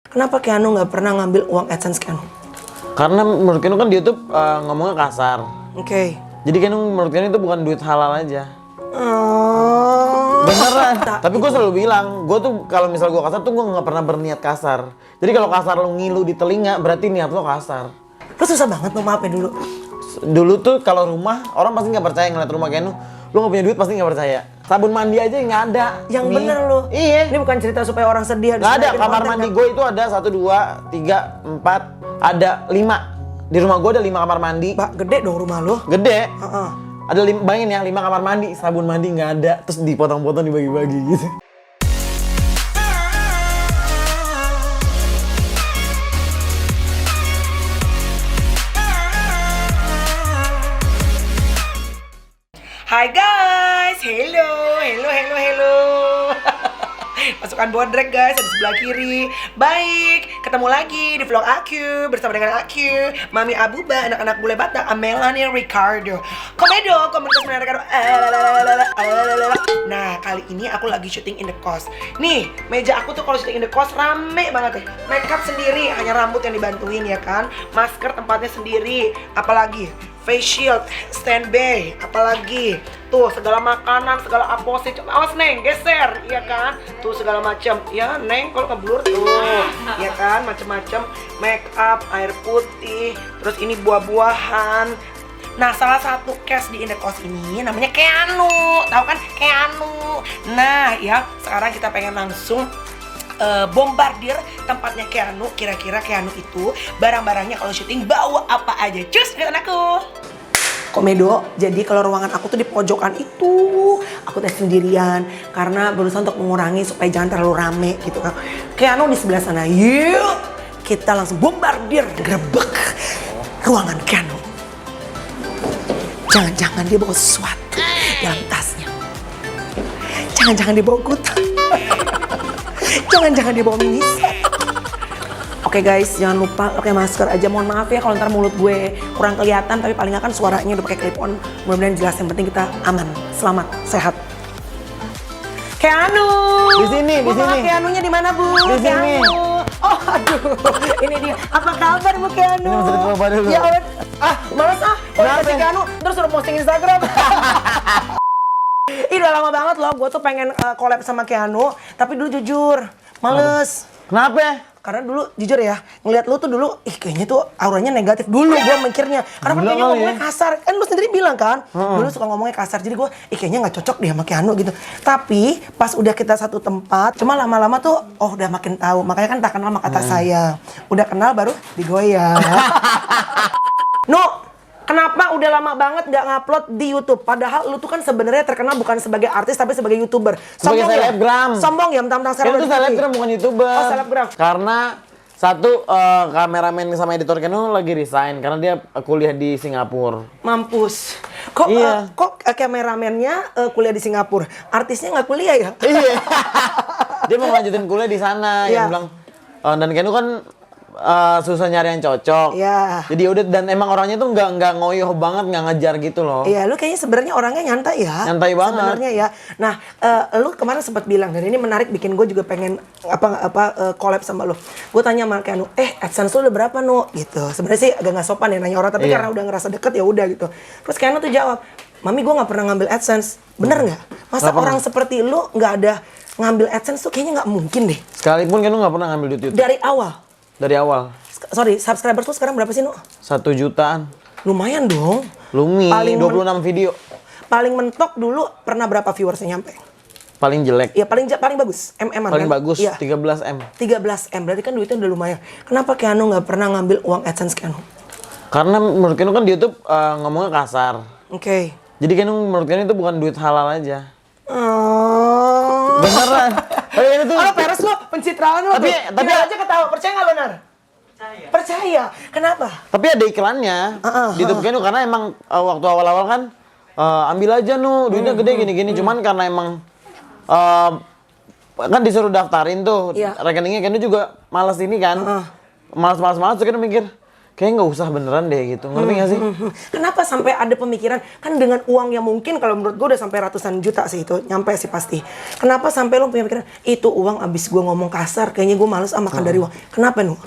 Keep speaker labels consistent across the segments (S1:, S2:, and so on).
S1: Kenapa Keanu nggak pernah ngambil uang AdSense Keanu?
S2: Karena menurut Keanu kan di YouTube ngomongnya kasar.
S1: Oke.
S2: Jadi Keanu menurut Keanu itu bukan duit halal aja.
S1: Oh.
S2: Beneran. Tapi gue selalu bilang, gue tuh kalau misal gue kasar tuh gue nggak pernah berniat kasar. Jadi kalau kasar lo ngilu di telinga, berarti niat lo kasar.
S1: Lu susah banget mau maafin dulu.
S2: Dulu tuh kalau rumah orang pasti nggak percaya ngeliat rumah Keanu. Lu nggak punya duit pasti nggak percaya. Sabun mandi aja nggak ada.
S1: Yang
S2: nih.
S1: bener lu.
S2: Iya.
S1: Ini bukan cerita supaya orang sedih.
S2: Nggak ada. Kamar mandi gue itu ada 1, 2, 3, 4, ada 5. Di rumah gue ada 5 kamar mandi.
S1: Mbak, gede dong rumah lu.
S2: Gede.
S1: Heeh.
S2: Ada bayangin ya 5 kamar mandi, sabun mandi nggak ada, terus dipotong-potong dibagi-bagi gitu.
S1: Hai guys, hello. Pasukan bodrek guys, ada sebelah kiri. Baik, ketemu lagi di vlog aku bersama dengan aku, Mami Abuba, anak-anak bule Batak, Melanie Ricardo, Komedo, komunitas menarikan. Nah, kali ini aku lagi syuting in the coast. Nih, meja aku tuh kalau syuting in the coast rame banget ya. Makeup sendiri, hanya rambut yang dibantuin ya kan. Masker tempatnya sendiri, apalagi face shield, standby, apalagi tuh segala makanan, segala aposi, awas Neng, geser, iya kan? Tuh segala macam, ya Neng, kalau keblur tuh, ya kan? Macam-macam, make up, air putih, terus ini buah-buahan. Nah, salah satu cast di Indekos ini namanya Keanu, tahu kan Keanu? Nah, ya sekarang kita pengen langsung bombardir tempatnya Keanu. Kira-kira Keanu itu barang-barangnya kalau syuting bawa apa aja? Cus, lihat aku. Komedo, jadi kalau ruangan aku tuh di pojokan itu, aku tes sendirian karena berusaha untuk mengurangi supaya jangan terlalu rame gitu kan. Keanu di sebelah sana. Yuk, kita langsung bombardir, grebek ruangan Keanu. Jangan-jangan dia bawa sesuatu dalam tasnya. Jangan-jangan dia bawa gudang. Jangan-jangan dia bawa mini set. Oke guys, jangan lupa pakai masker aja. Mohon maaf ya kalau ntar mulut gue kurang kelihatan, tapi paling nggak kan suaranya udah pakai clip on. Mudah-mudahan jelas. Yang penting kita aman, selamat, sehat. Keanu.
S2: Di sini.
S1: Keanunya di mana, Bu?
S2: Di sini.
S1: Keanu. Oh, aduh. Ini dia. Apa kabar, Bu Keanu?
S2: Ini masih coba dulu.
S1: Ya Allah. Males ah. Kalau kasih Keanu terus suruh posting Instagram. Ih, udah lama banget loh, gue tuh pengen collab sama Keanu, tapi dulu jujur, males.
S2: Kenapa?
S1: Karena dulu jujur ya, ngeliat lu tuh dulu, kayaknya tuh auranya negatif dulu gue mikirnya. Karena kan kayaknya ngomongnya kasar, kan lu sendiri bilang kan, dulu suka ngomongnya kasar, jadi gue, kayaknya nggak cocok deh sama Keanu gitu. Tapi pas udah kita satu tempat, cuma lama-lama tuh, oh udah makin tahu, makanya kan tak kenal sama kata saya. Udah kenal baru digoyang. No. Kenapa udah lama banget nggak ngupload di YouTube? Padahal lu tuh kan sebenarnya terkenal bukan sebagai artis tapi sebagai YouTuber.
S2: Sebagai selebgram.
S1: Sombong ya, mentang-mentang sekarang
S2: Itu selebgram bukan YouTuber.
S1: Oh, selebgram.
S2: Karena satu kameramen sama editor Keanu lagi resign karena dia kuliah di Singapura.
S1: Mampus. Kok
S2: Iya.
S1: kok kameramennya kuliah di Singapura? Artisnya nggak kuliah ya?
S2: Iya. Dia mau lanjutin kuliah di sana.
S1: Iya.
S2: Yang bilang dan Keanu kan susah nyari yang cocok.
S1: Iya.
S2: Jadi udah, dan emang orangnya tuh nggak ngoyoh banget, nggak ngejar gitu loh.
S1: Iya, lu kayaknya sebenarnya orangnya nyantai ya.
S2: Nyantai banget.
S1: Sebenarnya ya. Nah, lu kemarin sempat bilang dan ini menarik, bikin gue juga pengen collab sama lu. Gue tanya sama Keanu, AdSense lu udah berapa Nu? Gitu. Sebenarnya sih agak nggak sopan ya nanya orang, tapi
S2: Iya.
S1: karena udah ngerasa deket ya udah gitu. Terus Keanu tuh jawab, Mami gue nggak pernah ngambil AdSense. Bener nggak? Masa
S2: Nggak
S1: orang seperti lu nggak ada ngambil AdSense tuh kayaknya nggak mungkin deh.
S2: Sekalipun Keanu nggak pernah ngambil duit YouTube.
S1: Dari awal.
S2: Dari awal.
S1: Sorry, subscribers lu sekarang berapa sih Nu?
S2: 1 jutaan.
S1: Lumayan dong.
S2: Lumi,
S1: Paling
S2: 26 video.
S1: Paling mentok dulu pernah berapa viewersnya nyampe?
S2: Paling jelek.
S1: Ya paling bagus, MM-an
S2: Paling
S1: kan?
S2: bagus,
S1: Iya.
S2: 13M.
S1: 13M, berarti kan duitnya udah lumayan. Kenapa Keanu nggak pernah ngambil uang AdSense Keanu?
S2: Karena menurut Keanu kan di YouTube ngomongnya kasar.
S1: Oke.
S2: Jadi Keanu menurut Keanu itu bukan duit halal aja.
S1: Oh.
S2: Beneran. Itu
S1: Oh, peres lo, pencitraan lo.
S2: Tapi
S1: Gila aja ketawa, percaya nggak lo Nar? Percaya. Kenapa?
S2: Tapi ada iklannya di YouTube Keanu karena emang waktu awal-awal kan ambil aja Nu, duitnya gede gini-gini. Cuman karena emang kan disuruh daftarin tuh
S1: Iya.
S2: rekeningnya, Keanu juga malas ini kan. Malas terus Keanu mikir, kayak nggak usah beneran deh gitu, ngerti nggak sih?
S1: Kenapa sampai ada pemikiran, kan dengan uang yang mungkin kalau menurut gue udah sampai ratusan juta sih itu, nyampe sih pasti. Kenapa sampai lo punya pikiran, itu uang abis gue ngomong kasar, kayaknya gue males makan dari uang. Kenapa Nu?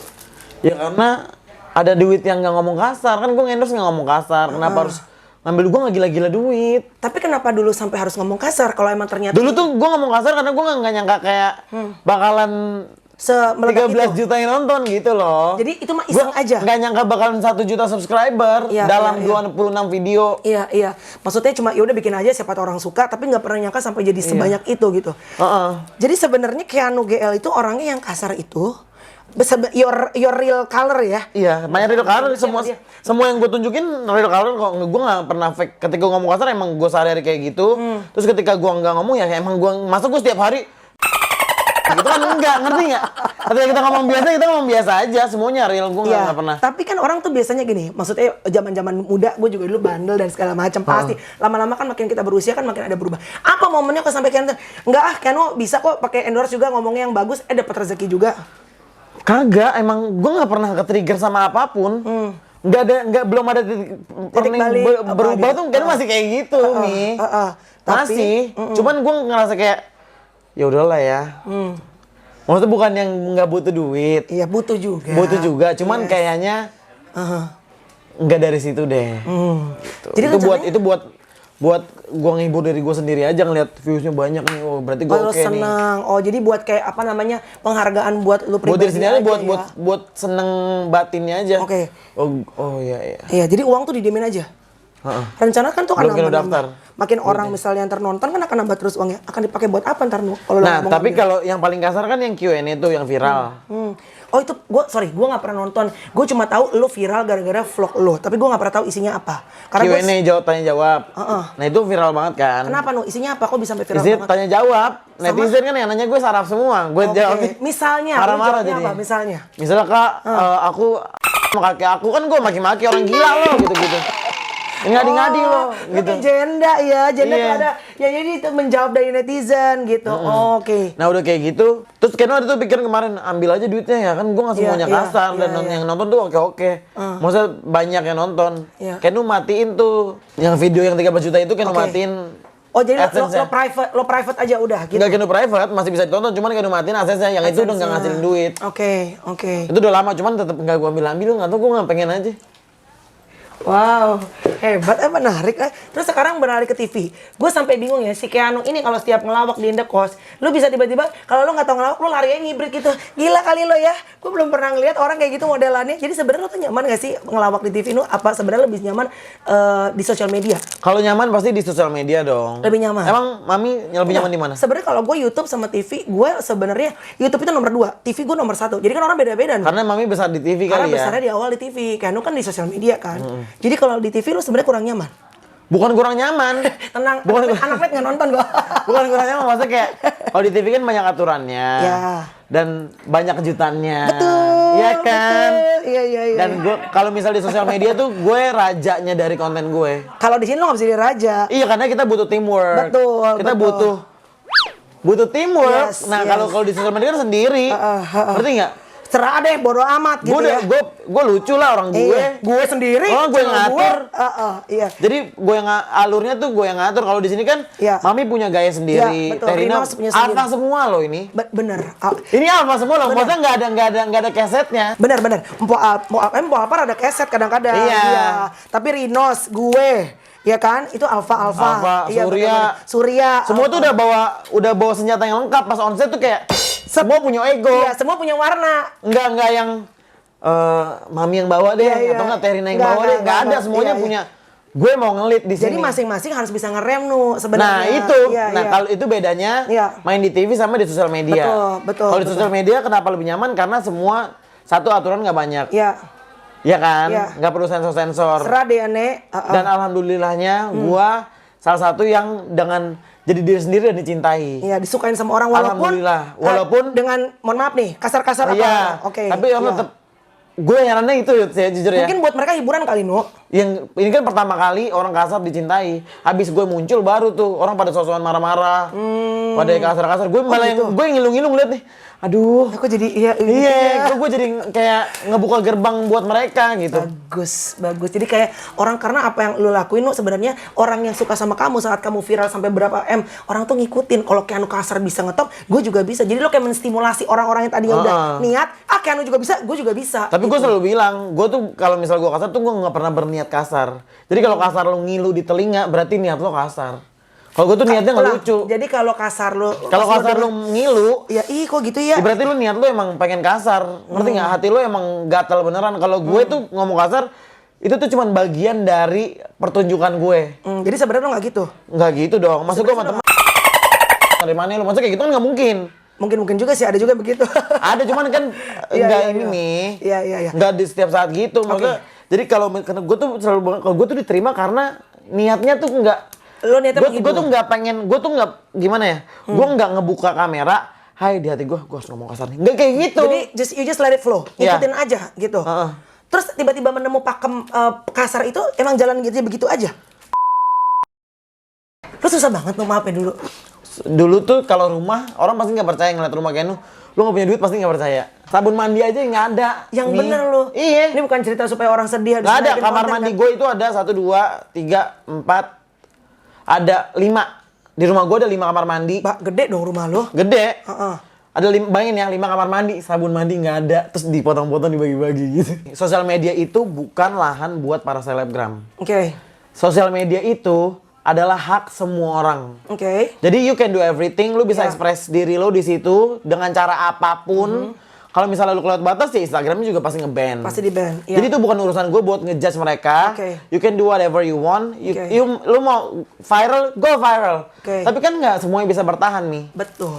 S2: Ya karena ada duit yang nggak ngomong kasar, kan gue endorse nggak ngomong kasar, kenapa harus ngambil gue nggak gila-gila duit?
S1: Tapi kenapa dulu sampai harus ngomong kasar kalau emang ternyata
S2: Dulu tuh gue ngomong kasar karena gue nggak nyangka kayak bakalan
S1: semeledak
S2: 13
S1: itu?
S2: juta yang nonton gitu loh.
S1: Jadi itu mah iseng aja.
S2: Nggak nyangka bakalan 1 juta subscriber
S1: Iya,
S2: dalam
S1: iya,
S2: 26 video.
S1: Iya, iya. Maksudnya cuma ya udah bikin aja siapa tahu orang suka, tapi nggak pernah nyangka sampai jadi sebanyak itu gitu. Jadi sebenarnya Keanu GL itu orangnya yang kasar itu, your real color ya.
S2: Iya, banyak real color semua yang gue tunjukin real color kok. Gue nggak pernah fake. Ketika gue ngomong kasar emang gue sehari-hari kayak gitu. Terus ketika gue nggak ngomong ya emang gue masa gue setiap hari gitu kan enggak, ngerti nggak? Ketika kita ngomong biasa aja, semuanya real, gue nggak pernah.
S1: Tapi kan orang tuh biasanya gini, maksudnya zaman-zaman muda gue juga dulu bandel dan segala macam pasti. Lama-lama kan makin kita berusia kan makin ada berubah. Apa momennya kok sampai Keanu? Enggak Keanu bisa kok pakai endorse juga ngomongnya yang bagus, dapat rezeki juga.
S2: Kagak, emang gue nggak pernah ke-trigger sama apapun. Belum ada
S1: Titik balik
S2: berubah
S1: gitu.
S2: tuh kan masih kayak gitu nih. Masih, cuman gue ngerasa kayak ya udahlah ya. Maksudnya bukan yang nggak butuh duit.
S1: Iya butuh juga.
S2: Butuh juga, cuman kayaknya nggak dari situ deh. Gitu.
S1: Jadi
S2: Itu buat gua ngehibur dari gua sendiri aja ngeliat viewsnya banyak nih. Oh berarti gua oke nih.
S1: Senang. Oh jadi buat kayak apa namanya penghargaan buat lu pribadi.
S2: Buat diri sendiri aja,
S1: ya.
S2: buat seneng batinnya aja.
S1: Oke.
S2: Oh iya.
S1: Iya jadi uang tuh didiemin aja. Rencana kan tuh akan
S2: Belum
S1: nambah.
S2: daftar.
S1: Makin orang misalnya yang ternonton kan akan nambah terus uangnya. Akan dipakai buat apa ntar Nu? Kalau
S2: Nah tapi kalau yang paling kasar kan yang Q&A tuh yang viral.
S1: Oh itu gue nggak pernah nonton. Gue cuma tahu lo viral gara-gara vlog lo. Tapi gue nggak pernah tahu isinya apa. Karena
S2: Q&A tanya jawab. Nah itu viral banget kan.
S1: Kenapa Nu? Isinya apa? Kok bisa sampai viral
S2: Isinya
S1: banget?
S2: tanya jawab. Netizen kan yang nanya gue saraf semua. Gue jawabnya.
S1: Misalnya, lu
S2: marah-marah
S1: jawabnya
S2: jadi.
S1: apa? Misalnya
S2: Kak, aku sama kakek aku kan gue maki-maki orang gila loh gitu-gitu. Ngadi-ngadi loh gitu.
S1: Tapi jenda tuh
S2: Iya.
S1: ada. Ya jadi itu menjawab dari netizen gitu. Oke.
S2: Nah udah kayak gitu, terus Keno ada tuh pikiran kemarin ambil aja duitnya ya kan gue nggak semuanya kasar dan yang nonton tuh oke. Maksudnya banyak yang nonton.
S1: Iya.
S2: Keno matiin tuh yang video yang 13 juta itu Keno matiin.
S1: Oh jadi
S2: AdSense-nya.
S1: lo private aja udah gitu.
S2: Nggak Keno private masih bisa ditonton, cuman Keno matiin AdSense-nya yang itu udah nggak ngasilin duit.
S1: Oke.
S2: Itu udah lama, cuman tetep nggak gue ambil nggak tau gue nggak pengen aja.
S1: Wow, hebat menarik. Terus sekarang beralih ke TV. Gue sampai bingung ya, si Keanu ini kalau setiap ngelawak di Indekos, lu bisa tiba-tiba kalau lu nggak tahu ngelawak, lu lari aja ngibrit gitu. Gila kali lo ya. Gue belum pernah ngeliat orang kayak gitu modelannya. Jadi sebenarnya lu tuh nyaman gak sih ngelawak di TV lu? Apa sebenarnya lebih nyaman di sosial media?
S2: Kalau nyaman pasti di sosial media dong.
S1: Lebih nyaman.
S2: Emang Mami lebih nyaman di mana?
S1: Sebenarnya kalau gue YouTube sama TV, gue sebenarnya YouTube itu nomor 2, TV gue nomor 1. Jadi kan orang beda-beda nih.
S2: Karena Mami besar di TV
S1: Karena
S2: kali ya.
S1: besarnya di awal di TV, Keanu kan di sosial media kan. Jadi kalau di TV lu sebenarnya kurang nyaman.
S2: Bukan kurang nyaman.
S1: Tenang,
S2: Bukan
S1: anak nggak nonton gua.
S2: Bukan kurang nyaman, maksudnya kayak kalau di TV kan banyak aturannya.
S1: Ya.
S2: Dan banyak kejutannya.
S1: Betul.
S2: Iya kan?
S1: Betul. Iya.
S2: Dan gue kalau misal di sosial media tuh gue rajanya dari konten gue.
S1: Kalau di sini lo nggak bisa jadi raja.
S2: Iya, karena kita butuh teamwork.
S1: Betul,
S2: Kita
S1: betul.
S2: butuh teamwork.
S1: Yes,
S2: Nah,
S1: yes.
S2: kalau di sosial media kan sendiri. Ngerti nggak?
S1: Serah deh, bodo amat gitu ya.
S2: Gue lucu lah orang gue.
S1: Iya, gue sendiri.
S2: Oh, gue yang
S1: channel
S2: ngatur.
S1: Iya.
S2: Jadi gue yang alurnya tuh gue yang ngatur. Kalau di sini kan
S1: Iya.
S2: Mami punya gaya sendiri.
S1: Iya, betul.
S2: Terina
S1: Rinos punya sendiri.
S2: alfa semua loh ini.
S1: Bener.
S2: Ini alfa semua loh. Maksudnya nggak ada kesetnya.
S1: Bener. Mpo Alpar ada keset kadang-kadang.
S2: Iya.
S1: Tapi Rinos, gue, ya kan? Itu Alfa.
S2: Alfa,
S1: Iya,
S2: Surya.
S1: bener-bener. Surya.
S2: Semua tuh
S1: Alpha.
S2: udah bawa senjata yang lengkap. Pas onset tuh kayak semua punya ego.
S1: Iya, semua punya warna.
S2: Enggak yang Mami yang bawa deh
S1: Iya.
S2: atau enggak Terina yang
S1: Nggak,
S2: bawa deh.
S1: nggak,
S2: Enggak ada,
S1: nggak.
S2: semuanya
S1: Iya.
S2: punya. Gue mau ngelit di sini.
S1: Jadi masing-masing harus bisa ngerem sebenarnya.
S2: Nah itu,
S1: Iya.
S2: kalau itu bedanya
S1: Iya.
S2: main di TV sama di sosial media.
S1: Betul.
S2: Kalau di sosial media kenapa lebih nyaman? Karena semua satu aturan nggak banyak.
S1: Iya.
S2: Iya kan?
S1: Iya.
S2: Nggak perlu sensor-sensor.
S1: Serah deh Ane.
S2: Dan alhamdulillahnya gua salah satu yang dengan jadi diri sendiri dan dicintai.
S1: Iya, disukain sama orang walaupun
S2: Alhamdulillah. Walaupun
S1: dengan mohon maaf nih, kasar-kasar apa?
S2: iya.
S1: Oke.
S2: Tapi
S1: iya.
S2: tetap gue herannya itu saya jujur ya.
S1: Mungkin buat mereka hiburan kali, Nu.
S2: Yang ini kan pertama kali orang kasar dicintai. Habis gue muncul baru tuh orang pada sosokan marah-marah. pada yang kasar-kasar. Gue malah
S1: gitu.
S2: gue ngilu-ngilu ngeliat nih. Aduh.
S1: Aku jadi iya
S2: Gue jadi kayak ngebuka gerbang buat mereka gitu.
S1: bagus. Jadi kayak orang, karena apa yang lu lakuin lu sebenarnya orang yang suka sama kamu saat kamu viral sampai berapa M, orang tuh ngikutin. Kalau Keanu kasar bisa ngetop, gue juga bisa. Jadi lo kayak menstimulasi orang-orang yang tadinya udah niat, Keanu juga bisa, gue juga bisa.
S2: Tapi gue
S1: gitu.
S2: selalu bilang, gue tuh kalau misal gue kasar tuh gue nggak pernah berniat kasar. Jadi kalau kasar lu ngilu di telinga, berarti niat lo kasar. Kalau gue tuh niatnya nggak lucu.
S1: Jadi kalau kasar lu,
S2: Kalau kasar lu ngilu,
S1: ya kok gitu ya.
S2: berarti lu niat lu emang pengen kasar. Ngerti nggak? Hati lu emang gatal beneran. Kalau gue tuh ngomong kasar, itu tuh cuman bagian dari pertunjukan gue.
S1: Jadi sebenarnya lo nggak gitu.
S2: Nggak gitu dong. Maksud gue sama teman dari mana lu? Maksudnya kayak gitu kan nggak mungkin.
S1: Mungkin juga sih, ada juga begitu.
S2: Ada cuman kan
S1: Iya,
S2: nggak
S1: iya,
S2: ini
S1: iya.
S2: nih.
S1: Iya.
S2: Nggak di setiap saat gitu. Maksudnya, jadi kalau karena gue tuh selalu banget, kalau gue tuh diterima karena niatnya tuh nggak.
S1: Lo niatnya begitu.
S2: Gue tuh nggak pengen, gue tuh nggak gimana ya? Gue nggak ngebuka kamera. Hai, di hati gue harus ngomong kasar nih. Nggak kayak gitu.
S1: Jadi you just let it flow,
S2: Iya.
S1: ikutin aja gitu.
S2: Heeh.
S1: Terus tiba-tiba menemu pakem kasar itu emang jalan gitu begitu aja. Lu susah banget mau maafin dulu.
S2: Dulu tuh kalau rumah orang pasti nggak percaya ngeliat rumah kayak lu nggak punya duit pasti nggak percaya. Sabun mandi aja nggak ada.
S1: Yang
S2: Nih.
S1: bener lu.
S2: Iya.
S1: Ini bukan cerita supaya orang sedih.
S2: Nggak ada.
S1: bikin
S2: Kamar
S1: konten,
S2: mandi
S1: kan?
S2: gue itu ada 1, 2, 3, 4, ada 5. Di rumah gue ada 5 kamar mandi.
S1: Pak, gede dong rumah lu.
S2: Gede.
S1: Heeh.
S2: Ada bayangin ya 5 kamar mandi, sabun mandi nggak ada, terus dipotong-potong dibagi-bagi gitu. Sosial media itu bukan lahan buat para selebgram.
S1: Oke.
S2: Sosial media itu adalah hak semua orang.
S1: Oke.
S2: Jadi you can do everything, lu bisa
S1: Ya.
S2: ekspres diri lo di situ dengan cara apapun. Kalau misalnya lu kelewat batas ya Instagramnya juga pasti nge-ban.
S1: Pasti di-ban, iya.
S2: Jadi itu bukan urusan gue buat ngejudge mereka.
S1: Oke.
S2: You can do whatever you want.
S1: Oke.
S2: Lu mau viral, go viral.
S1: Oke.
S2: Tapi kan nggak semuanya bisa bertahan nih.
S1: Betul.